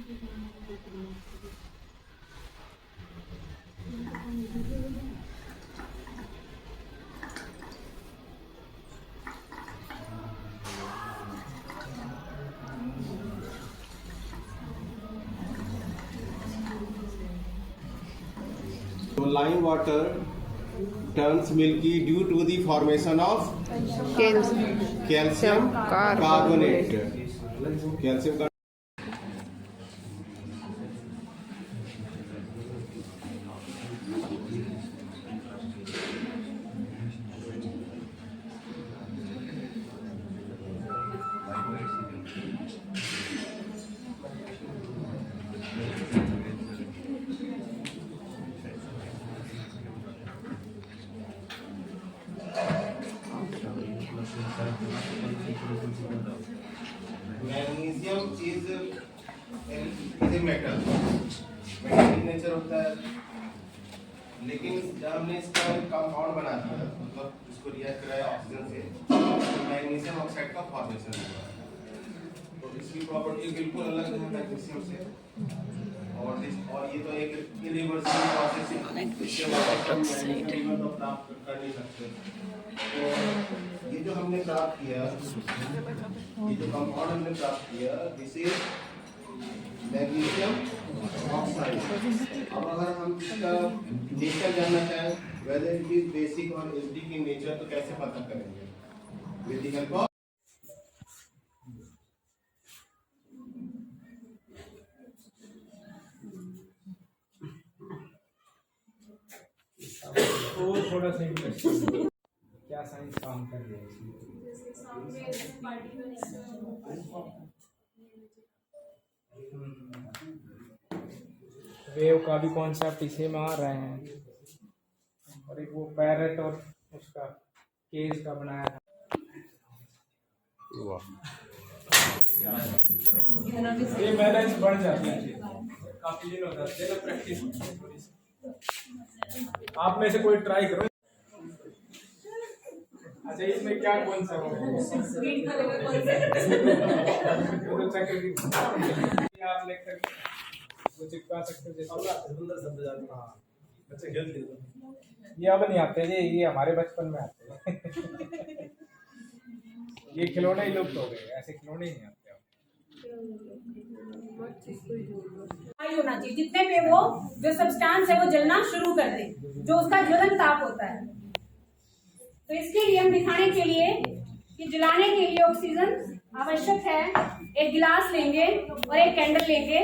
So lime water turns milky due to the formation of calcium carbonate. Calcium carbonate. Magnesium is a metal in nature होता है, लेकिन जब हमने इसका compound बना दिया, मतलब इसको रिएक्ट कराया ऑक्सीजन से, तो मैग्नीशियम ऑक्साइड का फॉर्मेशन हुआ। तो इसकी प्रॉपर्टी बिल्कुल अलग है मैग्नीशियम से, और ये तो एक इरिवर्सिबल प्रोसेस है, इसके बाद हम मैग्नीशियम तो प्राप्त कर नहीं सकते। तो ये जो हमने प्राप्त किया, ये जो कंपाउंड हमने प्राप्त किया, दिस इज मैग्नीशियम ऑक्साइड। अब अगर हम इसका नेचर जानना चाहें, वेदर इट इज बेसिक और एसिडिक इन नेचर, तो कैसे पता करेंगे? विद द हेल्प ऑफ थोड़ा सा इंटरेस्टिंग क्या साइंस काम कर रही है वेव का भी कॉन्सेप्ट इसी में आ रहे हैं, और एक वो पैरेट और उसका केज का बनाया था। ये बैलेंस बढ़ जाता है, काफी दिन हो जाते हैं प्रैक्टिस। आप में से कोई ट्राई करो। अच्छा, इसमें क्या कौन सा आप लिख सकते वो चिपका सकते हो, जैसे बच्चे खेलते हैं। ये अब नहीं आते जी, ये हमारे बचपन में आते हैं। ये खिलौने ही लुप्त हो गए, ऐसे खिलौने ही नहीं आते। होना चाहिए जितने पे वो जो सब्सटेंस है वो जलना शुरू कर दे, जो उसका ज्वलन ताप होता है। तो इसके लिए हम दिखाने के लिए कि जलाने के लिए ऑक्सीजन आवश्यक है। एक गिलास लेंगे और एक कैंडल लेंगे,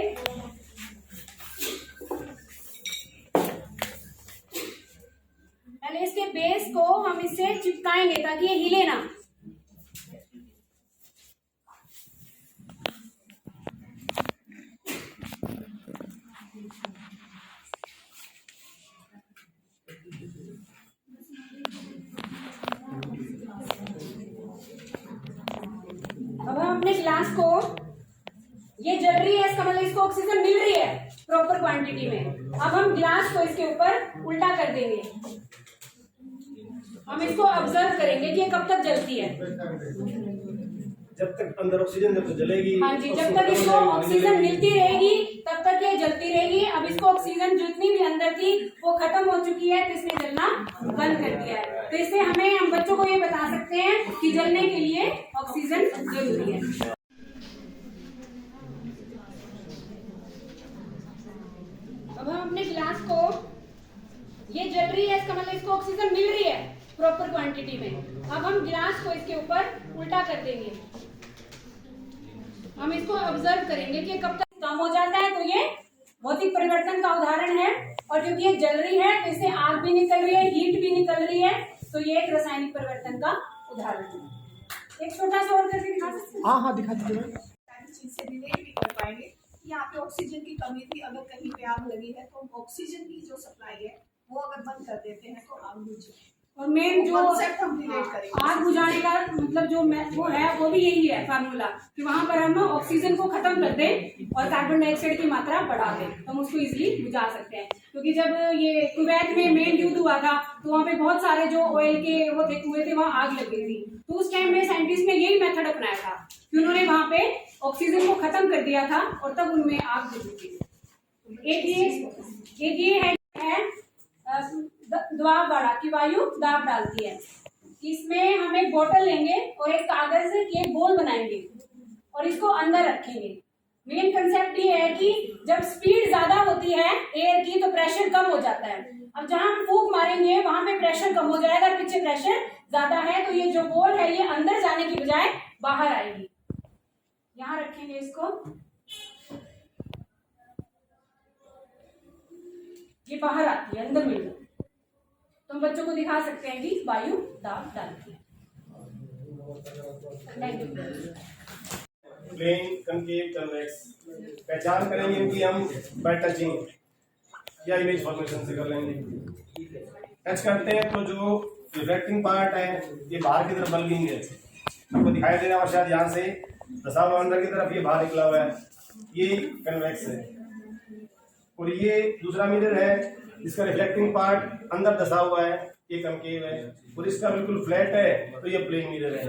पहले इसके बेस को हम इससे चिपकाएंगे ताकि ये हिले ना। अब हम अपने गिलास को, ये जल रही है, इसका मतलब इसको ऑक्सीजन मिल रही है प्रॉपर क्वांटिटी में। अब हम गिलास को इसके ऊपर उल्टा कर देंगे। हम इसको ऑब्जर्व करेंगे कि ये कब तक जलती है। जब तक अंदर ऑक्सीजन जब तक जलेगी, हाँ जी, जब तक इसको ऑक्सीजन मिलती रहेगी तब तक ये जलती रहेगी। अब इसको ऑक्सीजन जितनी भी अंदर थी वो खत्म हो चुकी है, तो इसने जलना बंद कर दिया है। तो इससे हम बच्चों को ये बता सकते हैं कि जलने के लिए ऑक्सीजन जरूरी है। अब हम अपने गिलास को, ये जल रही है, इसका मतलब इसको ऑक्सीजन मिल रही है प्रॉपर क्वांटिटी में। अब हम गिलास को इसके ऊपर उल्टा कर देंगे। हम इसको ऑब्जर्व करेंगे कि कब तक कम हो जाता है। तो ये भौतिक परिवर्तन का उदाहरण है, और क्योंकि ये जल रही है तो इससे आग भी निकल रही है, हीट भी निकल रही है, तो ये एक रासायनिक परिवर्तन का उदाहरण है। एक छोटा सा और करके दिखा सकते हैं? हाँ दिखा दीजिए। चीज से रिलेट भी कर पाएंगे। यहाँ पे ऑक्सीजन की कमी थी, अगर कहीं पे आग लगी है तो ऑक्सीजन की जो सप्लाई है वो अगर बंद कर देते हैं तो आग बुझ जाएगी। और मेन जो हम रिलेट करेंगे, आग बुझाने का मतलब जो वो है वो भी यही है फार्मूला, कि वहां पर हम ऑक्सीजन को खत्म कर दें और कार्बन डाइऑक्साइड की मात्रा बढ़ा दें, तो हम उसको इजीली बुझा सकते हैं। क्योंकि जब ये कुवैत में मेन युद्ध हुआ था तो वहाँ पे बहुत सारे जो ऑयल के वो थे कुएं थे, वहाँ आग लग गई थी। तो उस टाइम में साइंटिस्ट ने यही मेथड अपनाया था कि उन्होंने वहाँ पे ऑक्सीजन को खत्म कर दिया था और तब उनमें आग लगी थी। एक ये है दबाव वाला कि वायु दाब डालती है। इसमें हम एक बोतल लेंगे और एक कागज के बोल बनाएंगे और इसको अंदर रखेंगे। मेन कंसेप्ट ये है कि जब स्पीड ज्यादा होती है एयर की तो प्रेशर कम हो जाता है। अब जहां हम फूंक मारेंगे वहां पे प्रेशर कम हो जाएगा, पीछे प्रेशर ज्यादा है तो ये जो बोल है ये अंदर जाने की बजाय बाहर आएगी। यहां रखेंगे इसको, ये बाहर आती है, अंदर मिल जाती। तुम बच्चों को दिखा सकते हैं कि वायु दाब डालती है। प्लेन, कनकेव, कन्वेक्स पहचान करेंगे इनकी हम बाय टचिंग या इमेज फॉर्मेशन से कर लेंगे। टच करते हैं तो जो रिफ्लेक्टिंग पार्ट है ये बाहर की तरफ बल्किंग है, आपको दिखाई दे रहा है शायद यहाँ से दसा हुआ अंदर की तरफ, ये बाहर निकला हुआ है, ये कन्वेक्स है। और ये दूसरा मिरर है जिसका रिफ्लेक्टिंग पार्ट अंदर दसा हुआ है, ये कनकेव है। और इसका बिल्कुल फ्लैट है तो ये प्लेन मिरर है।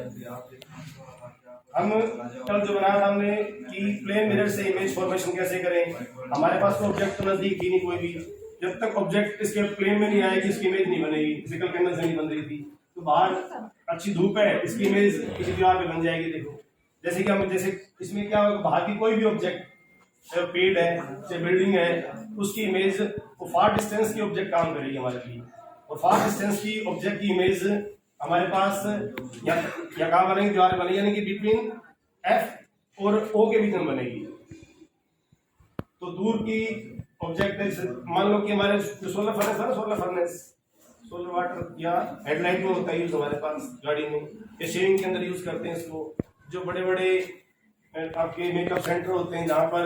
हम कल जो बनाया था हमने कि प्लेन मिरर से इमेज फॉर्मेशन कैसे करें। हमारे पास तो ऑब्जेक्ट तो नजदीक ही नहीं कोई भी, जब तक ऑब्जेक्ट इसके प्लेन में नहीं आएगी इसकी इमेज नहीं बनेगी। फिजिकल कैमरा से नहीं बन रही थी तो बाहर अच्छी धूप है, इसकी इमेज किसी दीवार पे बन जाएगी। देखो जैसे कि हम जैसे इसमें क्या होगा, बाहर की कोई भी ऑब्जेक्ट चाहे पेड़ है चाहे बिल्डिंग है उसकी इमेज वो फार डिस्टेंस की ऑब्जेक्ट काम करेगी हमारे लिए। और फार डिस्टेंस की ऑब्जेक्ट की इमेज हमारे पास या कहाँ बनेगी, दीवार बनेगी, यानी कि बिटवीन एफ और ओ के बीच में बनेगी। तो दूर की ऑब्जेक्ट मान लो कि हमारे सोलर फर्नेस है ना, सोलर वाटर या हेडलाइट में होता है यूज हमारे पास गाड़ी में, या शेविंग के अंदर यूज करते हैं इसको। जो बड़े बड़े आपके मेकअप सेंटर होते हैं जहाँ पर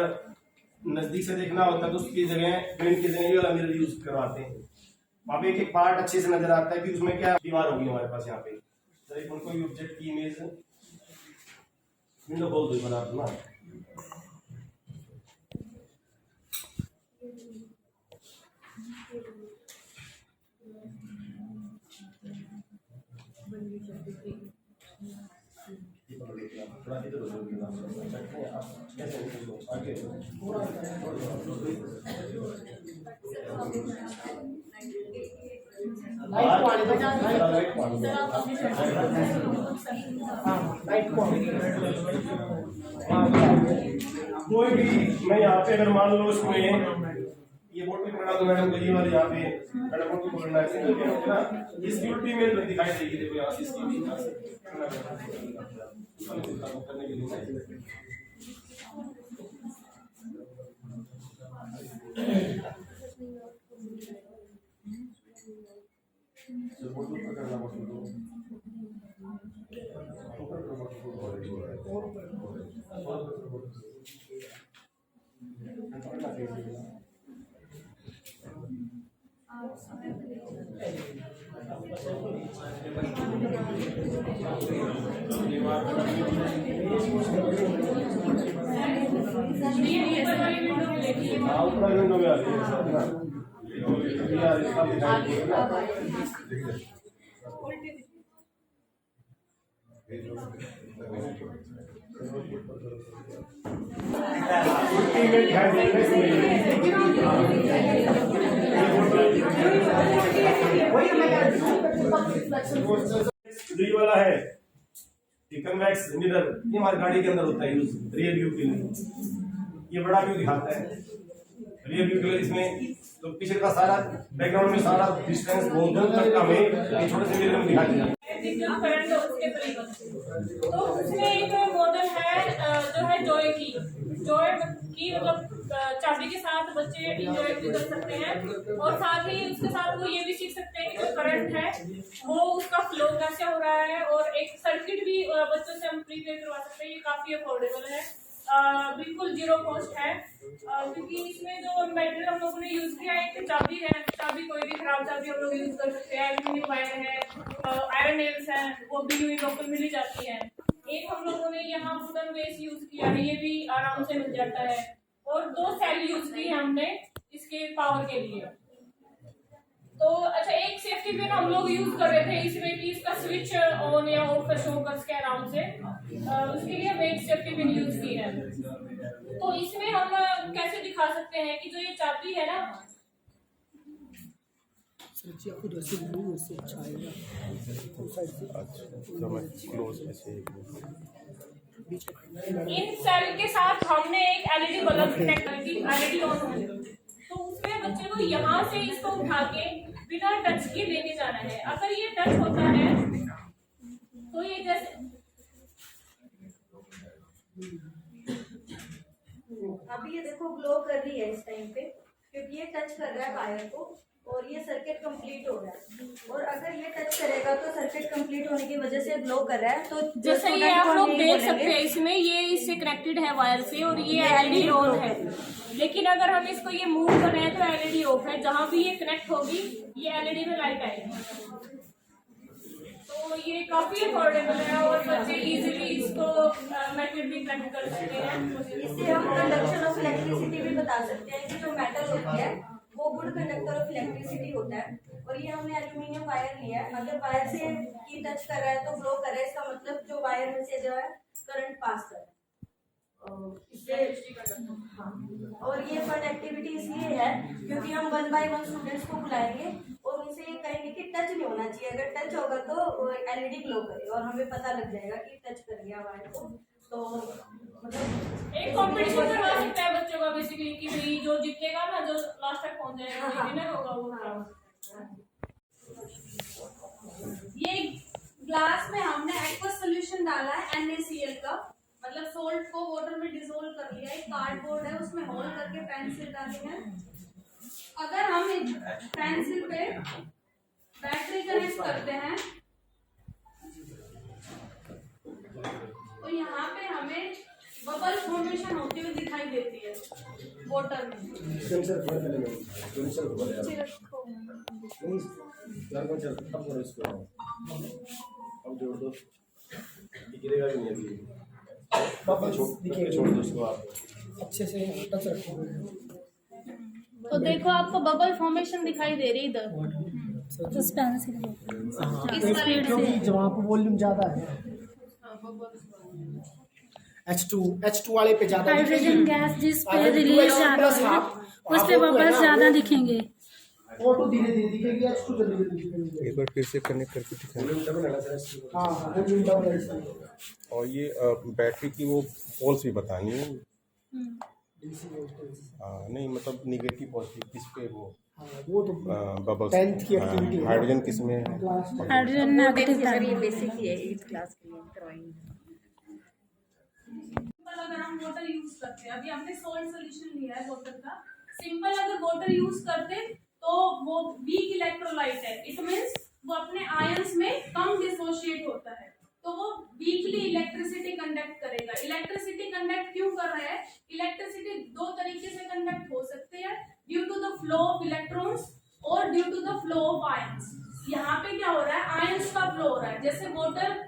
नजदीक से देखना होता है तो उसकी जगह पेंट की जगह ये वाला मिरर यूज करवाते हैं। वहाँ पे एक पार्ट अच्छे से नजर आता है कि उसमें क्या दीवार होगी हमारे पास। यहाँ पे कोई ऑब्जेक्ट की इमेज विंडो खोल दो बना ना। कोई भी मैं यहाँ पे अगर मान लो इसमें ये बोर्ड पे पकड़ा तो मैडम को ये वाली यहाँ पे मैडम बोर्ड को पकड़ना है ना, इसकी उल्टी में दिखाई देगी। देखो यहाँ से इसकी यहाँ से करने के लिए विंडो में आ रही वाला है कन्वेक्स मिरर, ये हमारी गाड़ी के अंदर होता है यूज रियर व्यू के लिए। ये बड़ा व्यू दिखाता है रियर व्यू के लिए। इसमें तो पीछे का सारा बैकग्राउंड में सारा डिस्टेंस बहुत दूर तक का हमें छोटे से मिरर में दिखा दिया। तो उसमें एक मॉडल है जो है जॉय की मतलब चाबी के साथ बच्चे इंजॉय भी कर सकते हैं और साथ ही उसके साथ वो ये भी सीख सकते हैं कि जो करंट है वो उसका फ्लो कैसे हो रहा है। और एक सर्किट भी बच्चों से हम प्रीपेयर करवा सकते हैं। ये काफी अफोर्डेबल है, बिल्कुल जीरो कॉस्ट है, क्योंकि इसमें जो मटेरियल हम लोगों ने यूज किया है एक चाबी है। चाबी कोई भी खराब चाबी हम लोग यूज कर सकते हैं। एल्यूमिनियम वायर है, आयरन नेल्स है, वो भी यूं लोकल मिल जाती है। एक हम लोगों ने यहाँ वुडन बेस यूज किया है, ये भी आराम से मिल जाता है। और 2 सेल यूज की है हमने इसके पावर के लिए। तो अच्छा, एक सेफ्टी पिन हम लोग यूज कर रहे थे इसमें कि इसका स्विच ऑन या ऑफ शो कर सके आराम से, उसके लिए हम एक सेफ्टी पिन यूज की है। तो इसमें हम कैसे दिखा सकते हैं कि जो ये चाबी है ना, इन सेल के साथ हमने एक एलईडी बल्ब कनेक्ट कर दी, एलईडी ऑन हो, तो उसमें बच्चे को यहाँ से इसको उठा के बिना टच के लेके जाना है। अगर ये टच होता है तो ये जैसे अभी ये देखो ग्लो कर रही है इस टाइम पे, क्योंकि ये टच कर रहा है वायर को और ये सर्किट कंप्लीट हो रहा है। और अगर ये टच करेगा तो सर्किट कंप्लीट होने की वजह से ग्लो कर रहा है। तो जैसे ये आप लोग देख सकते हैं इसमें ये इससे कनेक्टेड है वायर से और ये एलईडी ऑन है, लेकिन अगर हम इसको ये मूव कर रहे हैं तो एलईडी ऑफ है। जहां भी ये कनेक्ट होगी ये एलईडी में लाइट आएगी। तो ये काफी अफोर्डेबल है और बच्चे इजीली इसको मेटल भी कनेक्ट कर सकते हैं। इससे हम कंडक्शन ऑफ इलेक्ट्रिसिटी भी बता सकते हैं कि जो मेटल होती है वो गुड कंडक्टर ऑफ इलेक्ट्रिसिटी होता है। और ये हमने एल्यूमिनियम वायर लिया है, अगर वायर से की टच कर रहा है तो ग्लो कर रहा है, इसका मतलब जो वायर में से जो है करंट पास कर रहा है। हाँ, और ये फन एक्टिविटी इसलिए है क्योंकि हम 1 by 1 स्टूडेंट्स को बुलाएंगे और उनसे ये कहेंगे कि टच नहीं होना चाहिए। अगर टच होगा तो एलईडी ग्लो करेगा और हमें पता लग जाएगा कि टच कर दिया वायर को। तो मतलब एक कंपटीशन करवा सकता है बच्चों का बेसिकली कि भाई जो जीतेगा ना, जो लास्ट तक पहुंच जाएगा, जो विनर होगा वो। ये ग्लास में हमने एक्वस सोल्यूशन डाला है NaCl का, मतलब सोल्ट को वाटर में डिसोल्व कर लिया। एक कार्डबोर्ड है उसमें होल करके पेंसिल डाली है। अगर हम इस पेंसिल पे बैटरी कनेक्ट करते हैं तो यहाँ पे हमें बबल फॉर्मेशन होती हुई दिखाई देती है वाटर में। अब जोड़ दो, गिरेगा भी नहीं। छोड़ दो उसको, आप अच्छे से टच रखो। तो देखो आपको बबल फॉर्मेशन दिखाई दे रही इधर। जहाँ पर वॉल्यूम ज्यादा है H2 वाले पे ज्यादा हाइड्रोजन गैस जिस पे रिलीज ज्यादा है उस पे बबल्स ज्यादा दिखेंगे। ऑटो धीरे धीरे दिखेगी, H2 जल्दी जल्दी दिखेगी। एक बार फिर से कनेक्ट करके दिखाएं। हाँ, और ये बैटरी की वो पोल्स भी बतानी है। नहीं मतलब निगेटिव पॉजिटिव किस पे वो तो बबल्स 10th की एक्टिविटी है। हाइड्रोजन किस में है? हाइड्रोजन नेगेटिव था। ये बेसिक ही है 8th क्लास के लिए करवाएंगे। सिंपल अगर हम वाटर यूज करते हैं, अभी हमने सॉल्ट सॉल्यूशन लिया है वाटर का, सिंपल अगर वाटर यूज करते तो वो वीक इलेक्ट्रोलाइट है। इट मींस वो अपने आयंस में कम डिसोशिएट होता है, तो वो वीकली इलेक्ट्रिसिटी कंडक्ट करेगा। इलेक्ट्रिसिटी कंडक्ट क्यों कर रहा है? इलेक्ट्रिसिटी दो तरीके से कंडक्ट हो सकती है, due to the flow of electrons और due to the flow of ions. यहाँ पे क्या हो रहा है? आयंस का फ्लो हो रहा है। जैसे वाटर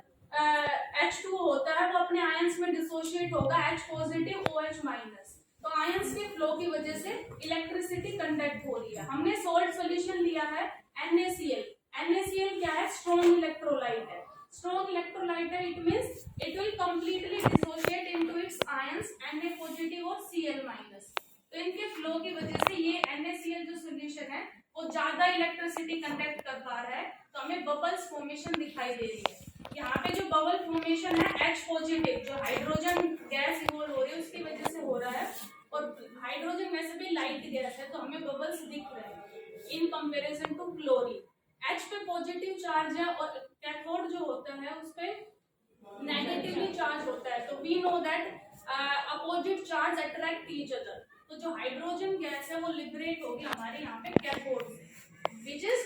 H2 होता है वो अपने आयंस में डिसोशिएट होगा, H पॉजिटिव OH माइनस, तो आयंस के फ्लो की वजह से इलेक्ट्रिसिटी कंडक्ट हो रही है। हमने सॉल्ट सॉल्यूशन लिया है NaCl। NaCl क्या है? स्ट्रॉन्ग इलेक्ट्रोलाइट है। स्ट्रॉन्ग इलेक्ट्रोलाइट है, it means it will completely dissociate into its ions Na positive और Cl माइनस। तो इनके फ्लो की वजह से ये NaCl जो सॉल्यूशन है वो ज्यादा इलेक्ट्रिसिटी कंडक्ट कर पा रहा है, तो हमें बबल्स फॉर्मेशन दिखाई दे रही है। यहाँ पे जो बबल फॉर्मेशन है H पॉजिटिव, जो हाइड्रोजन गैस इवॉल्व हो रही है उसकी वजह से हो रहा है, और हाइड्रोजन वैसे भी लाइट गैस है तो हमें बबल्स दिख रहे हैं in comparison to chlorine. H पे पॉजिटिव चार्ज है और कैथोड जो होता है उस पे नेगेटिवली चार्ज होता है, तो we know that opposite charge attract each other. तो जो हाइड्रोजन गैस है वो लिबरेट होगी हमारे यहाँ पे कैथोड से, विच इज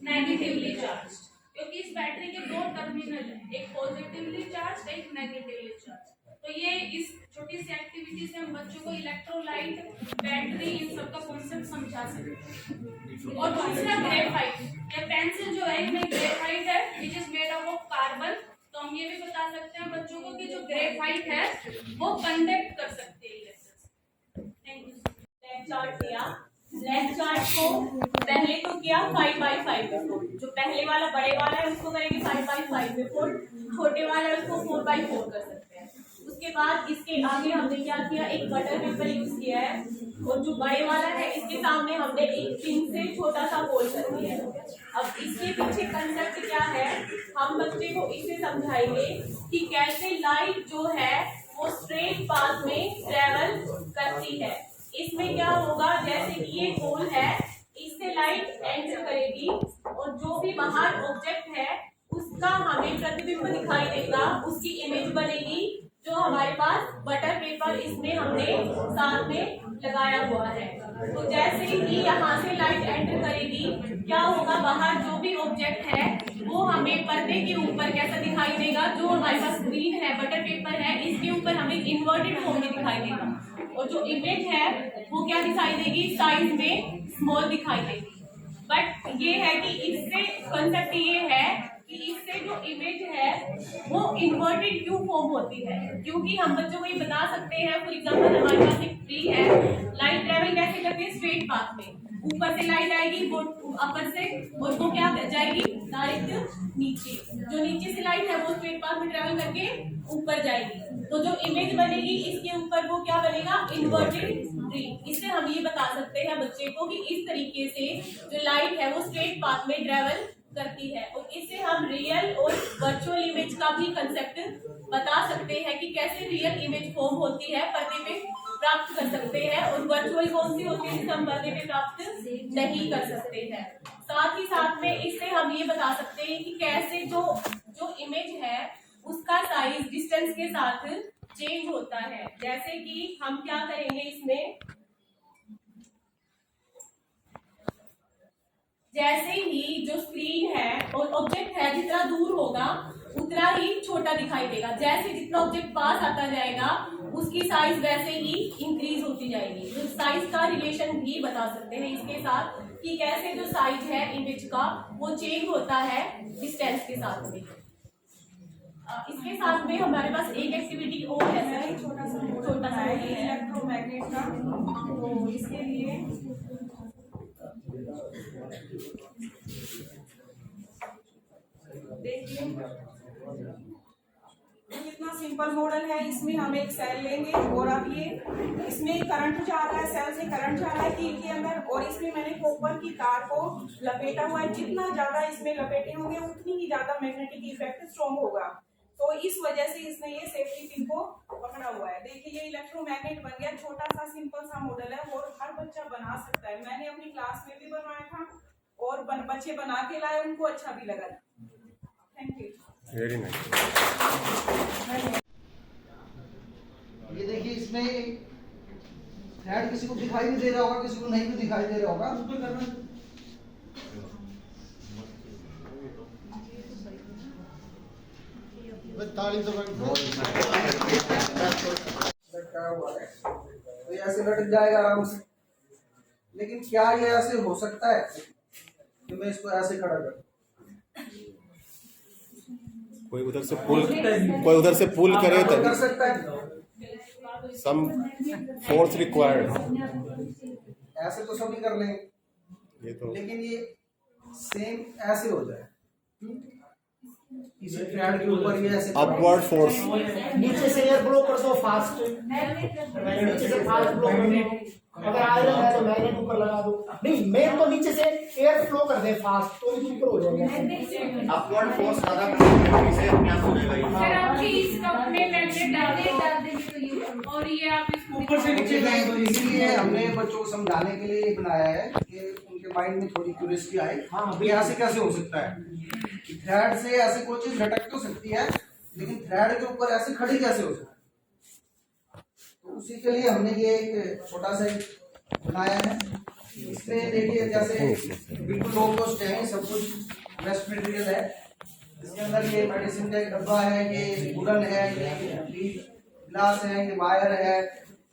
नेगेटिवली चार्ज, क्योंकि इस बैटरी के दो टर्मिनल है, एक पॉजिटिवली चार्ज एक नेगेटिवली चार्ज। तो ये इस छोटी सी एक्टिविटी से हम बच्चों को इलेक्ट्रोलाइट, बैटरी, इन सब का कॉन्सेप्ट समझा सकते हैं। और दूसरा ग्रेफाइट, ये पेंसिल जो है इसमें ग्रेफाइट है which is made up of carbon, तो हम ये भी बता सकते हैं बच्चों को कि जो ग्रेफाइट है वो कंडक्ट कर सकते हैं इलेक्ट्रिसिटी। Thank you. चार्ट दिया एच चार्ट को पहले तो किया 5x5 में फोल्ड, जो पहले वाला बड़े वाला है उसको करेंगे 5x5 में फोल्ड, छोटे वाला है उसको 4x4 कर सकते हैं। उसके बाद इसके आगे हमने क्या किया, एक बटर पेपर यूज किया है, और जो बड़े वाला है इसके सामने हमने एक पिन से छोटा सा होल कर दिया है। अब इसके पीछे कंसेप्ट क्या है, हम बच्चे को इससे समझाएंगे कि कैसे लाइट जो है वो स्ट्रेट पाथ में ट्रेवल करती है। इसमें क्या होगा, जैसे कि ये होल है, इससे लाइट एंटर करेगी और जो भी बाहर ऑब्जेक्ट है उसका हमें प्रतिबिंब दिखाई देगा, उसकी इमेज बनेगी, जो हमारे पास बटर पेपर इसमें हमने साथ में लगाया हुआ है। तो जैसे ही यहाँ से लाइट एंटर करेगी, क्या होगा, बाहर जो भी ऑब्जेक्ट है वो हमें पर्दे के ऊपर कैसा दिखाई देगा, जो हमारे पास स्क्रीन है, बटर पेपर है, इसके ऊपर हमें इन्वर्टेड फॉर्म में दिखाई देगा, और जो इमेज है वो क्या दिखाई देगी, साइज में स्मॉल दिखाई देगी। बट ये है कि इससे कंसेप्ट ये है कि इससे जो इमेज है वो इन्वर्टेड क्यों फॉर्म होती है, क्योंकि हम बच्चों को ये बता सकते हैं, फॉर एग्जांपल हमारे पास एक ट्री है, लाइट ट्रेवल कैसे करती है, स्ट्रेट पाथ में, ऊपर से लाइट आएगी, वो अपर से वो क्या जाएगी, डायरेक्ट नीचे, जो नीचे से लाइट है वो स्ट्रेट पाथ में ट्रेवल करके ऊपर जाएगी, तो जो इमेज बनेगी इसके ऊपर वो क्या बनेगा, इन्वर्टेड ट्री। इससे हम ये बता सकते हैं बच्चे को कि इस तरीके से जो लाइट है वो स्ट्रेट पाथ में ट्रेवल करती है, और इससे हम रियल और वर्चुअल इमेज का भी कंसेप्ट बता सकते हैं कि कैसे रियल इमेज फॉर्म होती है, पर्दे पे प्राप्त कर सकते हैं, और वर्चुअल कौन सी होती है जिसे हम पर्दे पे प्राप्त नहीं कर सकते हैं। साथ ही साथ में इससे हम ये बता सकते हैं कि कैसे जो इमेज है उसका साइज डिस्टेंस के साथ चेंज होता है। जैसे कि हम क्या करेंगे, इसमें जैसे ही जो स्क्रीन है और ऑब्जेक्ट है जितना दूर होगा उतना ही छोटा दिखाई देगा, जैसे जितना ऑब्जेक्ट पास आता जाएगा उसकी साइज वैसे ही इंक्रीज होती जाएगी। तो साइज का रिलेशन भी बता सकते हैं इसके साथ कि कैसे जो साइज है इमेज का वो चेंज होता है डिस्टेंस के साथ में। इसके साथ में हमारे पास एक एक्टिविटी और है सर, छोटा सा इलेक्ट्रोमैग्नेट का, तो इसके लिए देखिए कितना सिंपल मॉडल है। इसमें हम एक सेल लेंगे और अब ये इसमें करंट जा रहा है, सेल से करंट जा रहा है कील के अंदर, और इसमें मैंने कॉपर की तार को लपेटा हुआ है। जितना ज्यादा इसमें लपेटे होंगे उतनी ही ज्यादा मैग्नेटिक इफेक्ट स्ट्रॉन्ग होगा, तो इस वजह से इसने ये सेफ्टी पिन को पकड़ा हुआ है। देखिए ये इलेक्ट्रोमैग्नेट बन गया, छोटा सा सिंपल सा मॉडल है और हर बच्चा बना सकता है। मैंने अपनी क्लास में भी बनवाया था और बच्चे बना के लाए, उनको अच्छा भी लगा। Thank you, very nice. ये देखिए इसमें थ्रेड किसी को दिखाई भी दे रहा होगा, किसी को नहीं भी दिखाई दे रहा होगा, उसको करना ताली तो ये ऐसे लटक जाएगा आराम से। लेकिन क्या ये ऐसे हो सकता है कि मैं इसको ऐसे खड़ा करूं? कोई उधर से पुल करे कर तभी सकता है, सम फोर्स रिक्वायर्ड। ऐसे तो सभी कर लेंगे, ये तो लेकिन ये सेम ऐसे हो जाए, इसी थ्रेड के ऊपर ये ऐसे अपवर्ड फोर्स। नीचे से एयर ब्लो कर दो फास्ट, नीचे से फास्ट ब्लो कर दो। अगर आयरन है तो मैग्नेट ऊपर लगा दो, नहीं मेन तो नीचे से एयर फ्लो कर दे फास्ट, तो ये ऊपर हो जाएगा। अपवर्ड फोर्स ज्यादा से अपने आप हो जाएगा। सर आपकी इस कप में मैग्नेट डाल देंगे तो ये, और ये आप इसको ऊपर से नीचे तो इसीलिए हमने बच्चों को समझाने के लिए बनाया है कि उनके माइंड में थोड़ी क्यूरियोसिटी आए। हाँ, ये ऐसे कैसे हो सकता है कि थ्रेड से ऐसे कोई चीज लटक तो सकती है, लेकिन थ्रेड के ऊपर ऐसे खड़ी कैसे हो सकती है? तो उसी के लिए हमने ये एक छोटा सा बनाया है। इसमें देखिए जैसे बिल्कुल लो कॉस्ट है, सब कुछ बेस्ट मटेरियल है। इसके अंदर ये मेडिसिन का एक डब्बा है, ये वुडन है, ये ग्लास है, ये वायर है,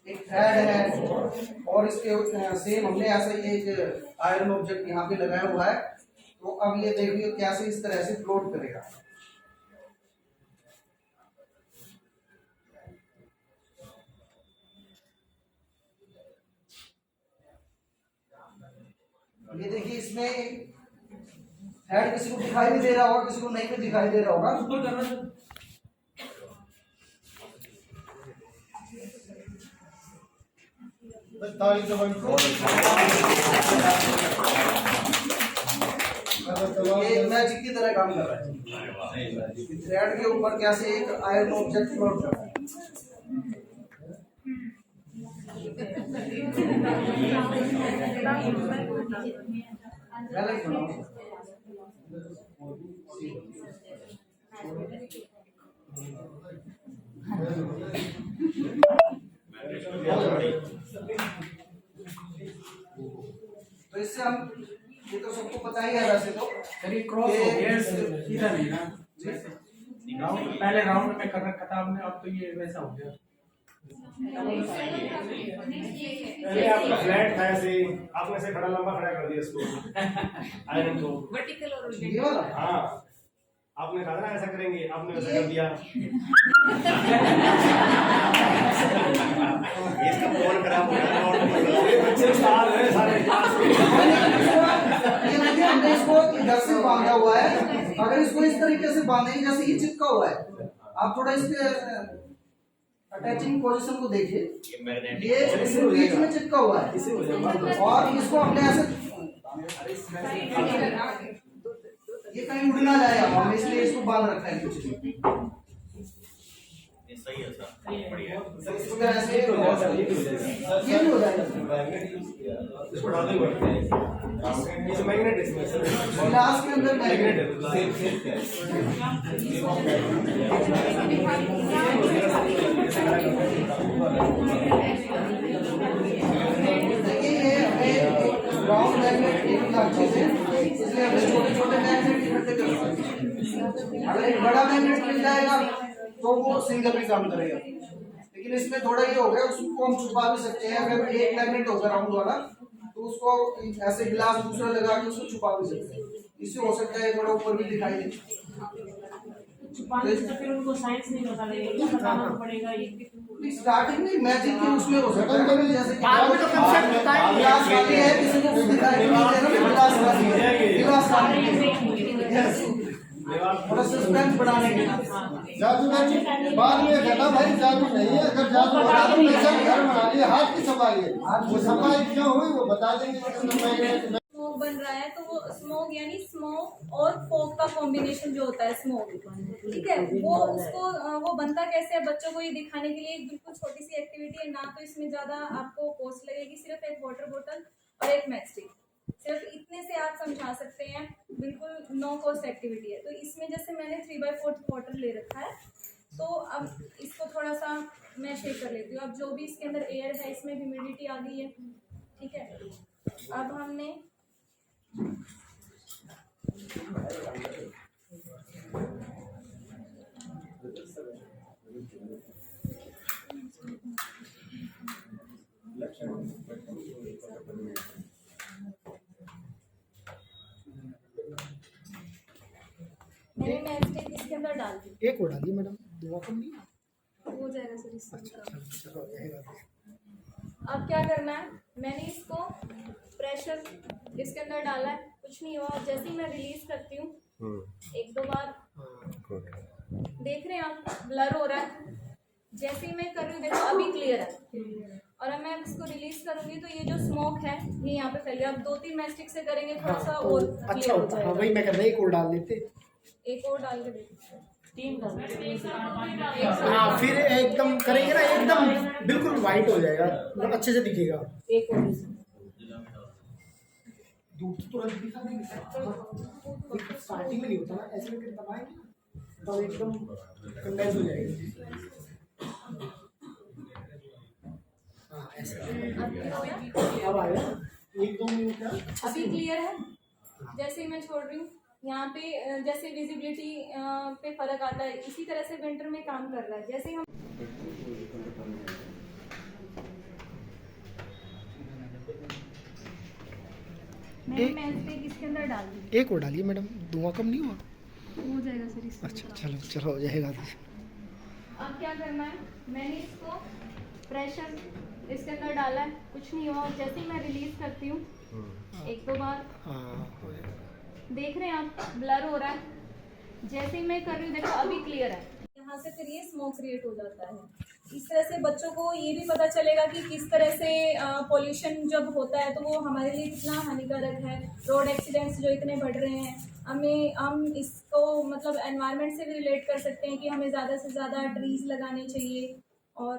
एक थ्रेड है, और इसके सेम हमने ऐसा एक आयरन ऑब्जेक्ट यहाँ पे लगाया हुआ है। तो अब ये देखिए कैसे इस तरह से फ्लोट करेगा। ये देखिए इसमें हेड किसी को दिखाई भी दे रहा होगा, किसी को नहीं भी दिखाई दे रहा होगा। ये मैजिक की तरह काम कर रहा है। थ्रेड के ऊपर कैसे एक आयरन ऑब्जेक्ट फ्लोट कर रहा है। तो इससे हम, ये तो सबको पता ही है वैसे तो, क्रॉस हो गया सीधा नहीं ना, पहले राउंड में कर रखा था आपने, अब तो ये वैसा हो गया। पहले आपका फ्लैट था ऐसे, आपने ऐसे खड़ा लंबा खड़ा कर दिया इसको आयरन को वर्टिकल और ये वाला। हाँ, आपने कहा ना ऐसा करेंगे, आपने वैसा कर दिया। इसका फोन खराब हो गया। ये बच्चे साल है सारे क्लास में। ये देखिए हमने इसको इधर से बांधा हुआ है, अगर इसको इस तरीके से बांधेंगे जैसे ये चिपका हुआ है, आप थोड़ा इसके अटैचिंग पोजीशन को देखिए, ये बीच में चिपका हुआ है और इसको हमने ऐसे, ये कहीं उड़ ना जाए हमने इसलिए इसको बांध रखा है कुछ सही है सर, बढ़िया। इसको ऐसे ये भी हो जाएगा। इसको डाल देंगे ये मैग्नेट है इसमें ग्लास के अंदर मैग्नेट है। देखिए ये हमें राउंड मैग्नेट की अच्छे से, इसलिए हमें छोटे छोटे मैग्नेट इकट्ठे कर सकते हैं। अगर एक बड़ा मैग्नेट मिल जाएगा तो वो सिंगल भी काम करेगा, लेकिन इसमें थोड़ा ये हो गया, उसको हम छुपा भी सकते हैं। अगर एक मैग्नेट होगा राउंड वाला तो उसको ऐसे ग्लास दूसरा लगा के उसको छुपा भी सकते हैं। इससे हो सकता है थोड़ा ऊपर भी दिखाई दे। छुपाने से फिर उनको साइंस नहीं बता देगा, बताना तो पड़ेगा ये। स्टार्टिंग में मैजिक के उसमें हो सकता है, जैसे कि ग्लास वाली है, किसी को दिखाई नहीं दे रहा, ग्लास वाली है, ग्लास वाली है। थोड़ा सस्पेंस बढ़ाने के लिए जादू बाद में कहता भाई जादू नहीं है, अगर जादू होता तो कैसे घर बना लिए, हाथ की सफाई है, वो सफाई क्यों हुई वो बता देंगे। स्मोक बन रहा है तो वो स्मोक यानी स्मोक और फोक का कॉम्बिनेशन जो होता है स्मोक, ठीक है, वो उसको वो बनता कैसे है बच्चों को ये दिखाने के लिए एक बिल्कुल छोटी सी एक्टिविटी है ना, तो इसमें ज्यादा आपको कॉस्ट लगेगी, सिर्फ एक वाटर बोतल और एक मैच स्टिक, सिर्फ इतने से आप समझा सकते हैं, बिल्कुल नो कॉस्ट एक्टिविटी है। तो इसमें जैसे मैंने 3/4 वाटर ले रखा है, तो अब इसको थोड़ा सा मैं शेक कर लेती हूँ। अब जो भी इसके अंदर एयर है इसमें ह्यूमिडिटी आ गई है, ठीक है। अब हमने मैंने मैच स्टिक इसके अंदर डाल दी। एक और डालिए मैडम, दो कम नहीं हो जाएगा सर इससे काम। चलो जाएगा। अब क्या करना है, मैंने इसको प्रेशर इसके अंदर डाला है, कुछ नहीं हुआ। और जैसे ही मैं रिलीज करती हूँ एक दो बार, देख रहे हैं आप ब्लर हो रहा है, जैसे ही मैं कर रही हूँ देखो अभी क्लियर है। और अब मैं इसको रिलीज करूंगी तो ये जो स्मोक है ये यहाँ पे फैलेगा। अब 2-3 मैस्टिक से करेंगे थोड़ा सा और अच्छा क्लियर हो होता है, जाएगा। वही मैं कर रहा एक और डाल देते। एक और डाल के देखो, 3 कर हाँ फिर एकदम करेंगे ना, एकदम बिल्कुल वाइट हो जाएगा, मतलब अच्छे से दिखेगा। एक और दूध तुरंत दिखा देंगे, स्टार्टिंग में नहीं होता ना, ऐसे करके दबाएंगे तो एकदम कंडेंस हो जाएगा। हाँ ऐसे अब आया 1-2 मिनट का अभी क्लियर है। जैसे ही मैं छोड़ रही हूँ यहाँ पे जैसे विजिबिलिटी पे फर्क आता है, इसी तरह से विंटर में काम कर रहा है। जैसे ही हम मैंने इसके अंदर डाल दी। एक और डालिए मैडम, धुआं कम नहीं हुआ? हो जाएगा सर इससे। अच्छा चलो चलो हो जाएगा। अब क्या करना है, मैंने इसको प्रेशर इसके अंदर डाला है, कुछ नहीं हुआ। जैसे ही मैं रिलीज करती हूँ एक दो बार देख रहे हैं आप, ब्लर हो रहा है। जैसे ही मैं कर रही हूँ देखो अभी क्लियर है। यहाँ से फिर ये स्मोक क्रिएट हो जाता है। इस तरह से बच्चों को ये भी पता चलेगा कि किस तरह से पोल्यूशन जब होता है तो वो हमारे लिए कितना हानिकारक है। रोड एक्सीडेंट्स जो इतने बढ़ रहे हैं, हम इसको मतलब एनवायरनमेंट से भी रिलेट कर सकते हैं कि हमें ज़्यादा से ज़्यादा ट्रीज लगाने चाहिए। और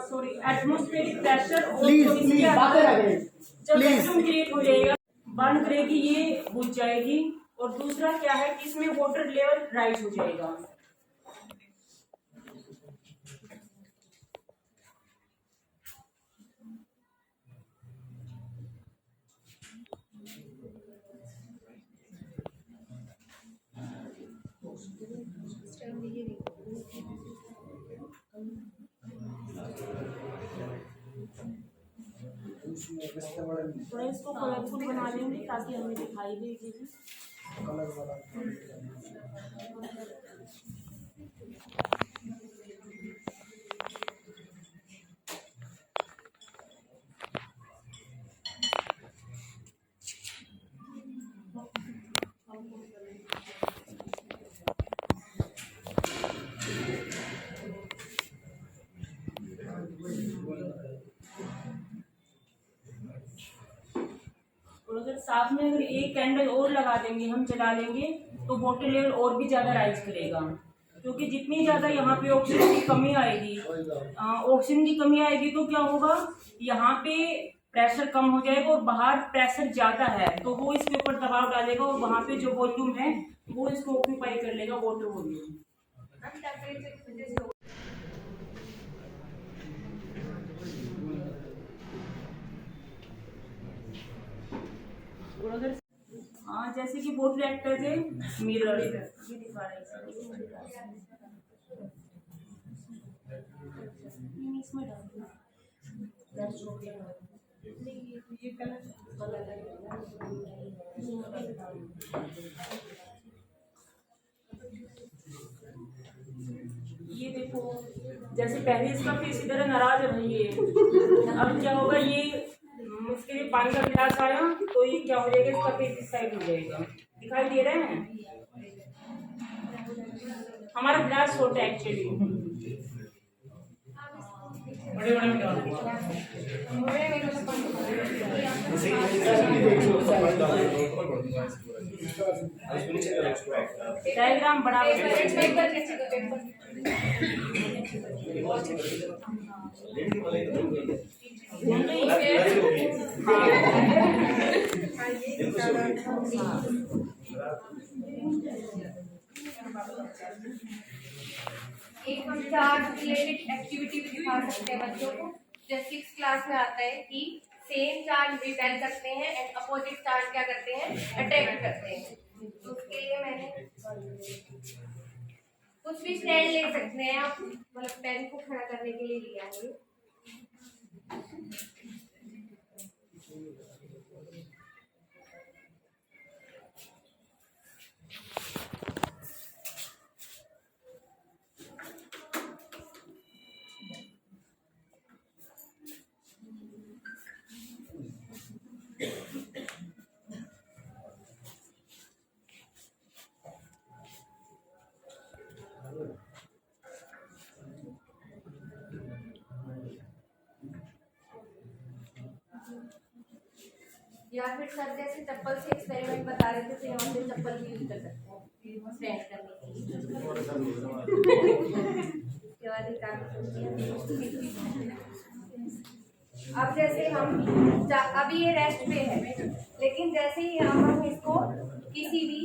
सॉरी, एटमॉस्फेरिक प्रेशर और प्लीज वैक्यूम क्रिएट हो जाएगा, बर्न करेगी, ये बुझ जाएगी। और दूसरा क्या है कि इसमें वाटर लेवल राइज हो जाएगा। थोड़ा इसको कलरफुल बना देंगे ताकि हमें दिखाई दे चीजें। और अगर साथ में अगर एक कैंडल और लगा देंगे, हम जला लेंगे, तो वाटर लेवल और भी ज़्यादा राइज करेगा। क्योंकि जितनी ज़्यादा यहाँ पे ऑक्सीजन की कमी आएगी, तो क्या होगा, यहाँ पे प्रेशर कम हो जाएगा और बाहर प्रेशर ज़्यादा है तो वो इसके ऊपर दबाव डालेगा और वहाँ पे जो वॉल्यूम है वो इसको ऑक्यूपाई कर लेगा, वाटर वॉल्यूम। और अगर हाँ, जैसे कि बोथ रिएक्टर्स है, मिरर ये दिखा रहा है इसमें ये देखो, जैसे पहले इसका फेस इधर नाराज है भाई, ये अब क्या होगा, ये इसके लिए पानी का गिलास आया तो ये क्या हो जाएगा, इसका फेस इस साइड हो जाएगा। दिखाई दे रहे हैं, हमारा गिलास छोटा है एक्चुअली। डायग्राम बड़ा एक हम चार्ज रिलेटेड एक्टिविटी भी दिखा सकते हैं बच्चों को। जैसे 6th क्लास में आता है कि सेम चार्ज रिपेल करते हैं एंड अपोजिट चार्ज क्या करते हैं, अट्रैक्ट करते हैं। तो उसके लिए मैंने कुछ भी स्टैंड ले सकते हैं आप, मतलब पेन को खड़ा करने के लिए लिया है। या फिर सर जैसे चप्पल से एक्सपेरिमेंट बता रहे थे तो यहाँ से चप्पल भी यूज कर सकते हैं स्टैंड करने के लिए। अब जैसे हम अभी ये रेस्ट पे है, लेकिन जैसे ही हम इसको किसी भी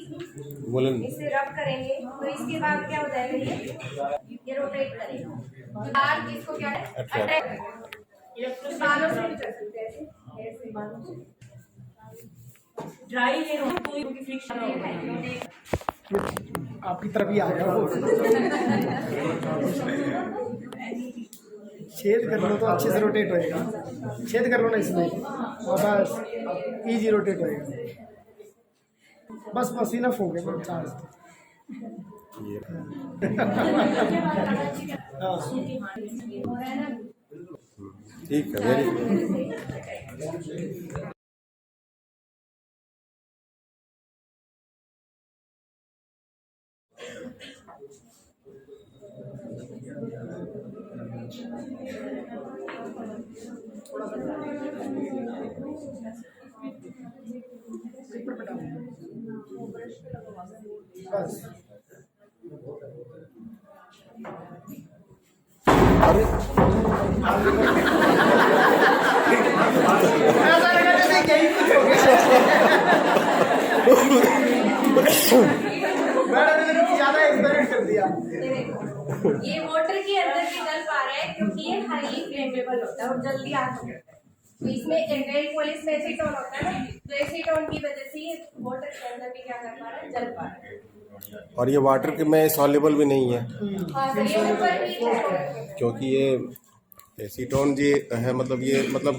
इससे रब करेंगे तो इसके बाद क्या हो जाएगा, ये रोटेट करेगा। चार्ज इसको क्या है, अटैक बालों से भी कर सकते हैं, ऐसे बालों से। ड्राई हेयर हो तो ये फ्रिक्शन होगा, आपकी तरफ ही आ गया वो। छेद कर लो तो अच्छे से रोटेट होएगा, छेद कर लो ना इसमें, बस इजी रोटेट होएगा। बस पसीना फूके चार्ज। ठीक है, वेरी गुड। ये वाटर के अंदर भी गल पा रहा है क्योंकि ये हाईली फ्लेमेबल होता है और जल्दी आग हो जाता है। तो इसमें नेल पॉलिश में एसीटोन होता है ना, तो एसीटोन की वजह से ये वाटर के अंदर भी क्या कर पा रहा है, जल पा रहा है। और ये वाटर के में सॉल्युबल भी नहीं है। हाँ, तो ये ऊपर भी है क्योंकि ये एसीटोन जी है, मतलब ये मतलब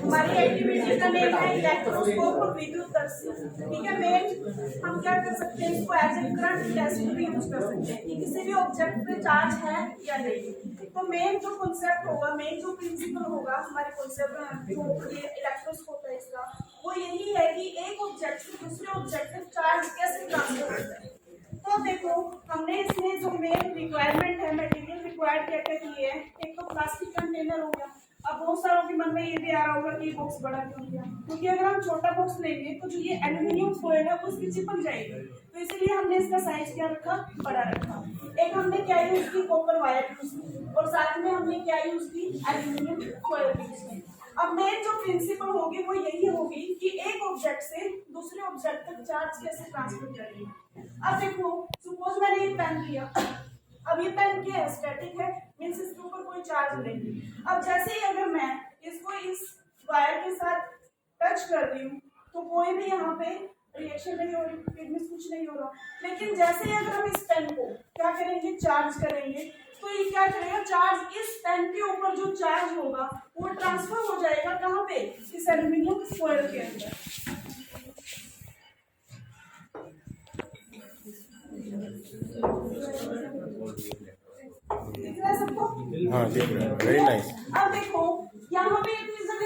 हमारी एक्टिविटी का नेम है इलेक्ट्रोस्कोप और विद्युतदर्शी। ठीक है, मेन हम क्या कर सकते हैं, इसको एज ए करंट टेस्ट भी यूज कर सकते हैं कि किसी भी ऑब्जेक्ट पे चार्ज है या नहीं। तो मेन जो कॉन्सेप्ट होगा, मेन जो प्रिंसिपल होगा हमारे कॉन्सेप्ट जो ये इलेक्ट्रोस्कोप है इसका, वो यही है कि एक ऑब्जेक्ट से दूसरे ऑब्जेक्ट तक चार्ज कैसे ट्रांसफर होता है। तो देखो, हमने इसमें जो मेन रिक्वायरमेंट है, मटेरियल रिक्वायर्ड क्या क्या किए हैं। एक तो प्लास्टिक कंटेनर हो गया। अब बहुत सारों के मन में ये भी आ रहा होगा कि ये बॉक्स बड़ा क्यों किया, क्योंकि अगर हम छोटा बॉक्स लेंगे तो जो ये एल्यूमिनियम फॉइल है वो इसकी चिपक जाएगी, तो इसीलिए हमने इसका साइज क्या रखा, बड़ा रखा। एक हमने क्या यूज की, कॉपर वायर यूज की, और साथ में हमने क्या यूज की, एल्यूमिनियम फॉइल यूज की। अब मेन जो प्रिंसिपल होगी वो यही होगी कि एक ऑब्जेक्ट से दूसरे ऑब्जेक्ट तक चार्ज कैसे ट्रांसफर करेंगे। अब देखो, सपोज मैंने ये पेन लिया, अब ये पेन क्या है, स्टैटिक है, मींस इसके ऊपर कोई चार्ज नहीं। अब जैसे ही अगर मैं इसको इस वायर के साथ टच कर रही हूँ तो कोई भी यहाँ पे रिएक्शन नहीं हो रही, मींस कुछ नहीं हो रहा। लेकिन जैसे ही अगर हम इस पेन को क्या करेंगे, चार्ज करेंगे, तो ये क्या करेगा, चार्ज इस पेन के ऊपर जो चार्ज होगा वो ट्रांसफर हो जाएगा कहाँ पे, इस एल्यूमिनियम फॉइल के अंदर। दिख रहा है सबको? हाँ, दिख रहा है, वेरी नाइस। अब देखो, यहाँ पे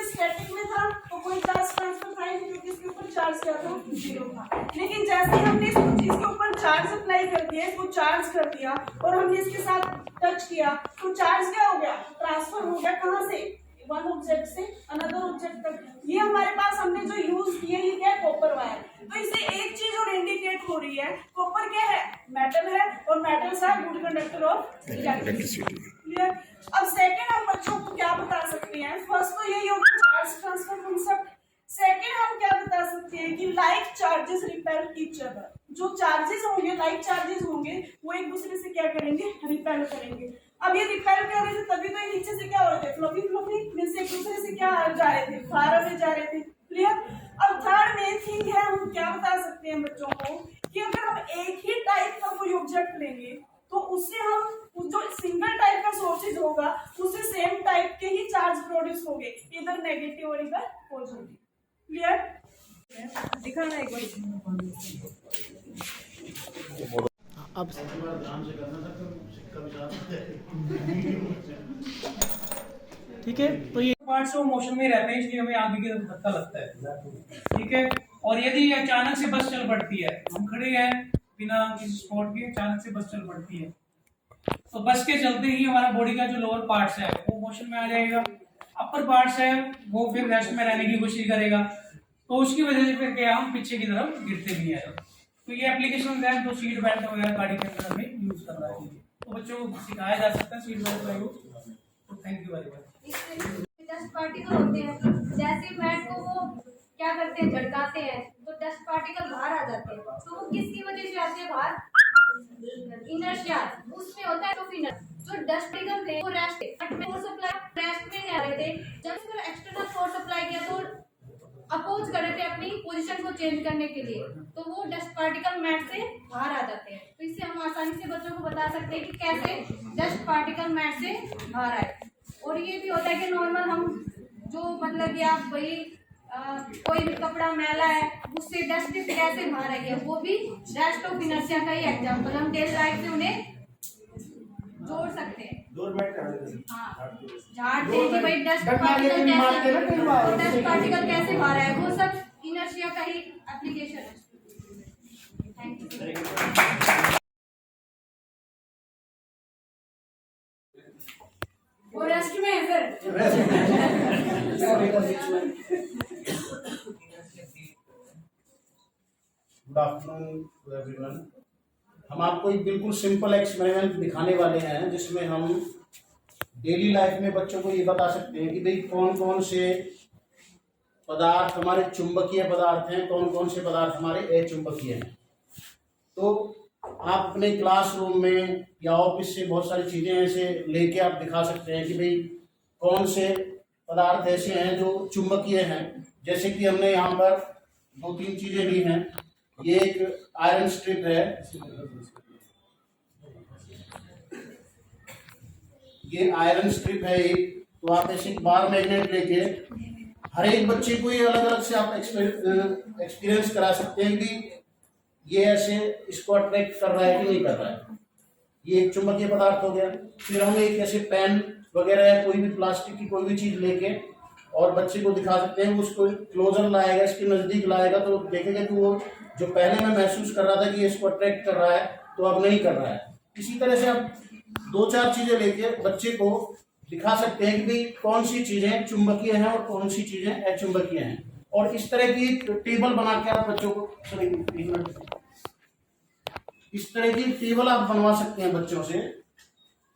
स्टैटिक में था तो कोई चार्ज ट्रांसफर था नहीं, क्योंकि इसके ऊपर चार्ज क्या था, 0 था। लेकिन जैसे हमने इसके ऊपर चार्ज अप्लाई कर दिया, इसको चार्ज कर दिया और हमने इसके साथ टच किया, तो चार्ज क्या हो गया, ट्रांसफर हो गया कहाँ से, वन ऑब्जेक्ट से अनदर ऑब्जेक्ट तक। ये हमारे पास हमने जो यूज किया, ये क्या है, कॉपर वायर। तो इससे एक चीज और इंडिकेट हो रही है, कॉपर क्या है, मेटल है, और metals are good conductor of electricity. Clear. अब सेकंड हम बच्चों को क्या बता सकते हैं, फर्स्ट तो यही होगा चार्ज ट्रांसफर कॉन्सेप्ट। सेकंड हम क्या बता सकते हैं कि like charges repel each other. जो चार्जेस होंगे, लाइक चार्जेस होंगे, वो एक दूसरे से क्या करेंगे, रिपेल करेंगे। अब ये रिपेल कर रहे थे तभी तो ये नीचे से क्या हो रहे थे, फ्लोपी फ्लोपी, मींस एक दूसरे से क्या जा रहे थे, फार अवे जा रहे थे। क्लियर। अब थर्ड मेन थिंग है, हम क्या बता सकते हैं बच्चों को कि अगर हम एक ही टाइप का कोई ऑब्जेक्ट लेंगे तो उससे हम जो सिंगल टाइप का सोर्सेज होगा उससे सेम टाइप के ही चार्ज प्रोड्यूस होंगे, इधर नेगेटिव और इधर पॉजिटिव। क्लियर। दिखाना एक बार। अब ठीक है, तो ये पार्ट्स वो मोशन में रहते हैं, इसलिए हमें आगे की तरफ धक्का लगता है। ठीक है। और यदि अचानक से बस चल पड़ती है, हम खड़े हैं बिना किसी स्पॉट के, अचानक से बस चल पड़ती है, तो बस के चलते ही हमारा बॉडी का जो लोअर पार्ट्स है वो मोशन में आ जाएगा, अपर पार्ट्स है वो फिर रेस्ट में रहने की कोशिश करेगा, तो उसकी वजह से फिर क्या, हम पीछे की तरफ गिरते भी हैं। तो ये एप्लीकेशन है जो सीट बेल्ट वगैरह गाड़ी के अंदर हमें यूज कर रहा है, तो बच्चों को सिखाया जा सकता है सीट बेल्ट का यूज। तो thank you very much. Dust particle होते हैं, जैसे मैट को वो क्या करते हैं, झटकाते हैं तो डस्ट पार्टिकल बाहर आ जाते हैं। तो वो किसकी वजह से आते हैं बाहर, इनर्शिया, उसमें होता है टोफिनर। जो डस्ट पार्टिकल थे वो रेस्ट में फोर्स अप्लाई, रेस्ट में आ रहे थे, जब फिर एक्सटर्नल फोर्स अप्लाई किया तो अपोज कर रहे थे अपनी पोजीशन को चेंज करने के लिए, तो वो डस्ट पार्टिकल मैट से बाहर आ जाते हैं। तो इससे हम आसानी से बच्चों को बता सकते हैं कि कैसे डस्ट पार्टिकल मैट से बाहर आए। और ये भी होता है कि नॉर्मल हम जो मतलब कि आप वही कोई भी कपड़ा मैला है उससे डस्ट कैसे बाहर आएगी, वो भी रेस्ट ऑफ इनर्शिया का ही एग्जाम्पल, हम डेली लाइफ में उन्हें जोड़ सकते हैं। हाँ, झाड़ दे कि भाई डस्ट पार्टिकल कैसे बाहर आए, वो सब इनर्शिया का ही एप्लीकेशन है। वो रेस्ट में है sir. Good afternoon to everyone. हम आपको एक बिल्कुल सिंपल एक्सपेरिमेंट दिखाने वाले हैं जिसमें हम डेली लाइफ में बच्चों को ये बता सकते हैं कि भाई कौन कौन से पदार्थ हमारे चुंबकीय पदार्थ हैं, कौन कौन से पदार्थ हमारे अचुंबकीय हैं। तो आप अपने क्लासरूम में या ऑफिस से बहुत सारी चीज़ें ऐसे लेके आप दिखा सकते हैं कि भाई कौन से पदार्थ ऐसे हैं जो चुंबकीय हैं। जैसे कि हमने यहाँ पर 2-3 चीज़ें ली हैं। ये एक आयरन स्ट्रिप है, ये आयरन स्ट्रिप है एक। तो आप ऐसे बार मैग्नेट लेके हर एक बच्चे को ये अलग अलग से आप एक्सपीरियंस करा सकते हैं कि ये ऐसे इसको अट्रैक्ट कर रहा है कि नहीं कर रहा है। ये एक चुंबकीय पदार्थ हो गया। फिर हम एक ऐसे पेन वगैरह या कोई भी प्लास्टिक की कोई भी चीज लेके और बच्चे को दिखा सकते हैं। उसको क्लोजर लाएगा, इसके नजदीक लाएगा तो देखेगा कि वो जो पहले मैं महसूस कर रहा था कि इसको अट्रैक्ट कर रहा है तो अब नहीं कर रहा है। इसी तरह से आप 2-4 चीजें लेके बच्चे को दिखा सकते हैं कि भाई कौन सी चीजें चुंबकीय हैं और कौन सी चीजें अचुंबकीय हैं। और इस तरह की टेबल बना के आप बच्चों को इस तरह की टेबल आप बनवा सकते हैं बच्चों से।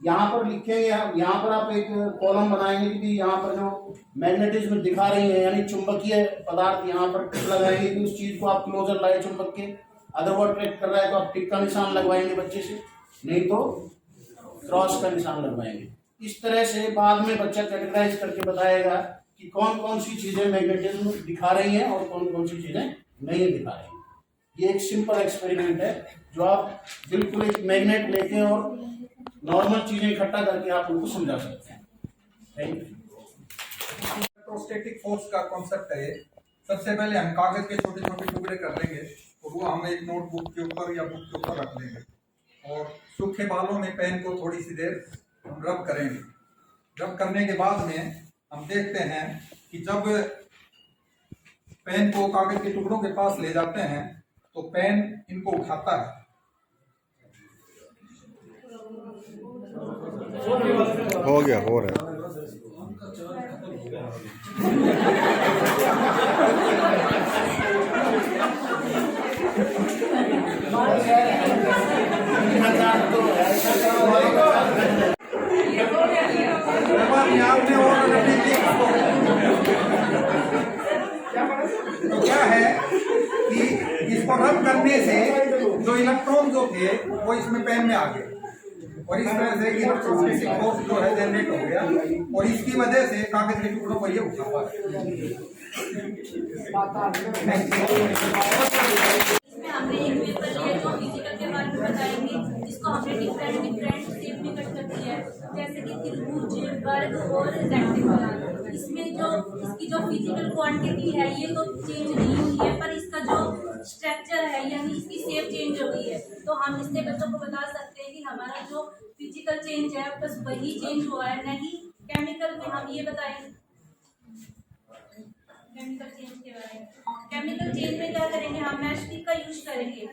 यहाँ पर लिखेंगे, यहाँ पर आप एक कॉलम बनाएंगे कि यहाँ पर जो मैग्नेटिज्म दिखा रही है यानी चुंबकीय पदार्थ यहाँ पर लगाएंगे कि उस चीज को आप क्लोजर लाए चुंबक के। अगर वो अट्रैक्ट कर रहा है तो आप टिक का निशान लगवाएंगे बच्चे से, नहीं तो क्रॉस का निशान लगवाएंगे। इस तरह से बाद में बच्चा कैटेगराइज करके बताएगा कि कौन कौन सी चीजें मैग्नेटिज्म दिखा रही हैं और कौन कौन सी चीजें नहीं दिखा रही हैं। ये एक सिंपल एक्सपेरिमेंट है जो आप बिल्कुल एक मैग्नेट लेके और नॉर्मल चीजें इकट्ठा करके आप उनको समझा सकते हैं। Thank you. इलेक्ट्रोस्टैटिक फोर्स का कॉन्सेप्ट है। सबसे पहले हम कागज के छोटे छोटे टुकड़े कर लेंगे और वो हम एक नोटबुक के ऊपर या बुक के ऊपर रख लेंगे और सूखे बालों में पेन को थोड़ी सी देर हम रब करेंगे। रब करने के बाद में हम देखते हैं कि जब पेन को कागज के टुकड़ों के पास ले जाते हैं तो पेन इनको उठाता है। हो गया, हो रहा है। तो क्या है कि इसको रब करने से जो इलेक्ट्रॉन जो थे वो इसमें पेन में आ गए और इस तरह से इलेक्ट्रोस्टैटिक फोर्स जो है जनरेट हो गया और इसकी वजह से कागज के टुकड़ों को ये उठा पा हमने एक पेपर लिया जो फिजिकल के बारे में बताएंगे, जिसको हमने डिफरेंट शेप में कट कर दिया है, जैसे कि त्रिभुज, वर्ग और रेक्टेंगल। इसमें जो इसकी जो फिजिकल क्वांटिटी है ये तो चेंज नहीं हुई है, पर इसका जो स्ट्रक्चर है यानी इसकी शेप चेंज हो गई है। तो हम इससे बच्चों को बता सकते हैं कि हमारा जो फिजिकल चेंज है बस वही चेंज हुआ है, नहीं केमिकल में हम ये बताएंगे केमिकल चेंज के बारे में। केमिकल चेंज में क्या करेंगे, हम मैस्टिक का यूज करेंगे।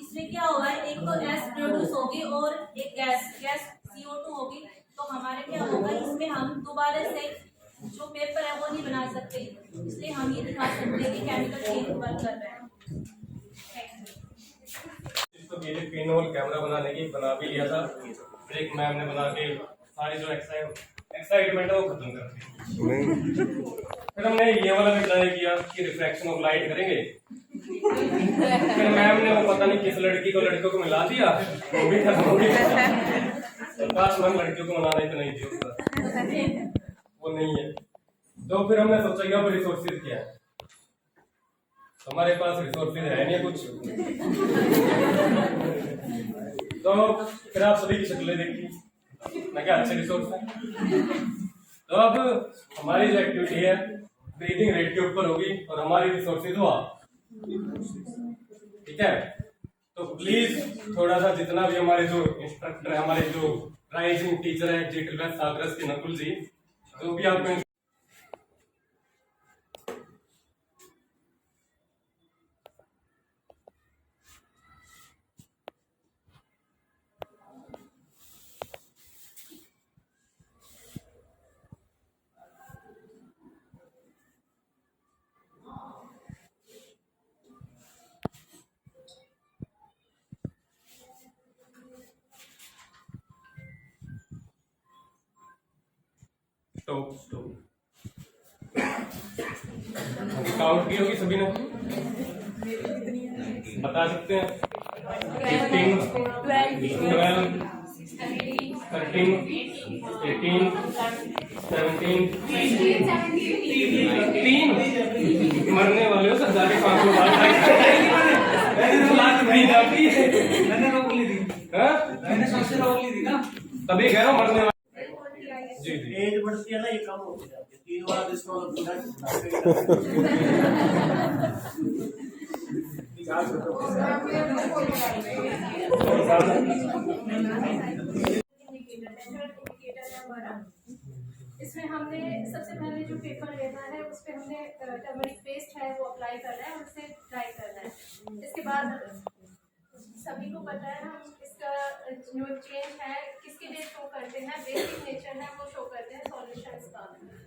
इसमें क्या होगा, एक तो गैस प्रोड्यूस होगी और एक गैस CO2 होगी। तो हमारे क्या होगा, इसमें हम दोबारा से जो पेपर है वो नहीं बना सकते, इसलिए हम ये दिखा सकते हैं कि केमिकल चेंज वर्क कर रहा है। इसको मेरे पेन और कैमरा बनाने की बना भी लिया था, फिर एक मैम ने बना के सारी जो एक्साइटमेंट है वो खत्म कर दी। फिर हमने ये वाला भी ट्राई किया कि रिफ्रैक्शन ऑफ लाइट करेंगे। फिर मैम ने वो पता नहीं किस लड़की को लड़कों को मिला दिया, वो भी खत्म हो गया। काश मैम लड़कियों को मनाना ही तो नहीं थी, वो नहीं है। तो फिर हमने सोचा कि अब रिसोर्सेज क्या है, हमारे पास रिसोर्सेज है नहीं कुछ। तो फिर आप सभी की शक्लें देखी, मैं क्या अच्छे रिसोर्स है। तो अब हमारी जो एक्टिविटी है ब्रीदिंग रेट के ऊपर होगी और हमारी रिसोर्सेज हुआ, ठीक है। तो प्लीज थोड़ा सा जितना भी हमारे जो इंस्ट्रक्टर है, हमारे जो राइजिंग टीचर है G12 सागरस के नकुल जी, जो भी आपको काउंट की होगी सभी ने, बता सकते हैं? 15, 12, 13, 18, 17, 3 मरने वाले हो सब जाके 500 बार मैंने रोक ली थी, मैंने सबसे रोक ली थी ना, तभी कह रहा हूँ मरने वाले। जी जी एज बढ़ती है ना, ये कम हो जाती है 3 बार इसको इसमें हमने सबसे पहले जो पेपर लेना है उस पर हमने टर्मरिक पेस्ट है वो अप्लाई करना है और उसे ड्राई करना है। इसके बाद सभी को पता है हम इसका जो चेंज है किसके लिए शो करते हैं, बेसिक नेचर है वो शो करते हैं सॉल्यूशंस का।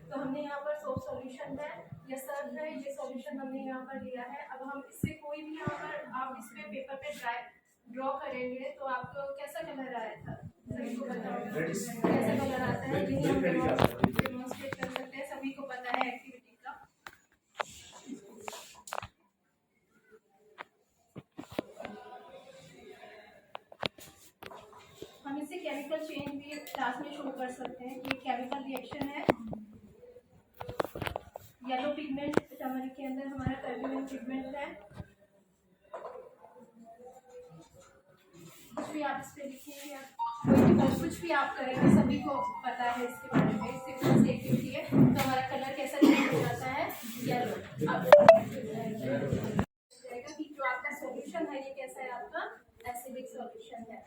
तो हमने यहाँ पर सोप सॉल्यूशन है या सर्फ है, ये सॉल्यूशन हमने यहाँ पर लिया है। अब हम इससे कोई भी यहाँ पर आप इस पे पेपर पे ड्रॉ करेंगे तो आपको कैसा कलर आया था सभी को पता होगा, कैसा कलर आता है ये हम डेमोन्स्ट्रेट कर सकते हैं, सभी को पता है एक्टिविटी का। हम इससे केमिकल चेंज भी क्लास में शो कर सकते हैं कि केमिकल रिएक्शन है। येलो पिगमेंट टर्मरिक के अंदर हमारा कर्क्यूमिन पिगमेंट है। कुछ भी आप इस पे लिखेंगे, कुछ भी आप करेंगे सभी को पता है इसके बारे में, सिंपल सी एक्टिविटी है। तो हमारा कलर कैसा चेंज हो जाता है, येलो। कि जो आपका सॉल्यूशन है ये कैसा है, आपका एसिडिक सॉल्यूशन है।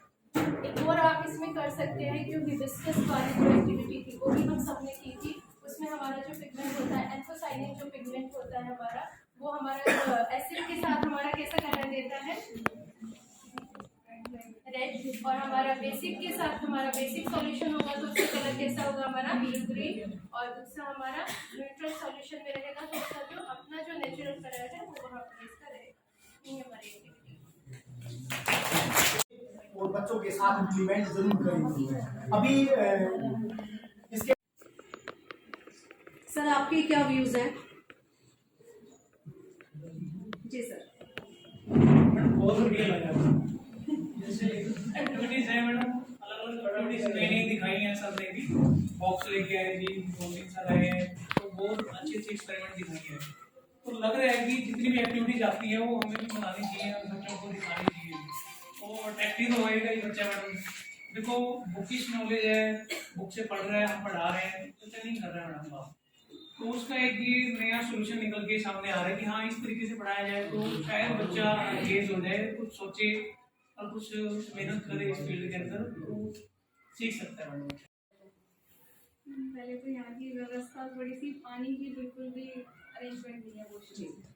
एक और आप इसमें कर सकते हैं जो हिबिस्कस वाली जो एक्टिविटी थी वो भी हम सबने की थी। उसमें हमारा जो पिगमेंट होता है एंथोसाइनिन जो पिगमेंट होता है हमारा, वो हमारा एसिड के साथ हमारा कैसा कलर देता है, रेड। और हमारा बेसिक के साथ हमारा बेसिक सॉल्यूशन होगा तो उसका कलर कैसा होगा हमारा ग्रीन। और दूसरा हमारा न्यूट्रल सॉल्यूशन में रहेगा तो उसका जो अपना जो नेचुरल कलर है वो वहाँ पर इसका रहेगा। ये हमारी एक्टिविटी और बच्चों के साथ इम्प्लीमेंट जरूर करेंगे। अभी इसके सर आपके क्या व्यूज हैं? जी सर। जैसे एक्टिविटीज है मैडम, अलग अलग एक्टिविटीज ट्रेनिंग दिखाई है सब ने भी, बॉक्स लेके आए जी, 2-3 साल आए हैं, तो बहुत अच्छी अच्छी एक्सपेरिमेंट दिखाई है। तो लग रहा है कि जितनी भी एक्टिविटीज आती है वो हमें भी बनानी चाहिए और बच्चों को दिखानी चाहिए। तो अट्रैक्टिव तो होएगा ही बच्चा मैडम। देखो बुकिश नॉलेज है, बुक से पढ़ रहा है, हम पढ़ा रहे हैं तो नहीं कर रहा है मैडम आप, तो उसका एक ये नया सोल्यूशन निकल के सामने आ रहा है कि हाँ इस तरीके से पढ़ाया जाए तो शायद बच्चा एंगेज हो जाए, कुछ सोचे और कुछ मेहनत करे इस फील्ड के अंदर तो सीख सकता है मैडम। पहले तो यहाँ की व्यवस्था थोड़ी सी, पानी की बिल्कुल भी अरेंजमेंट नहीं है वो चीज़।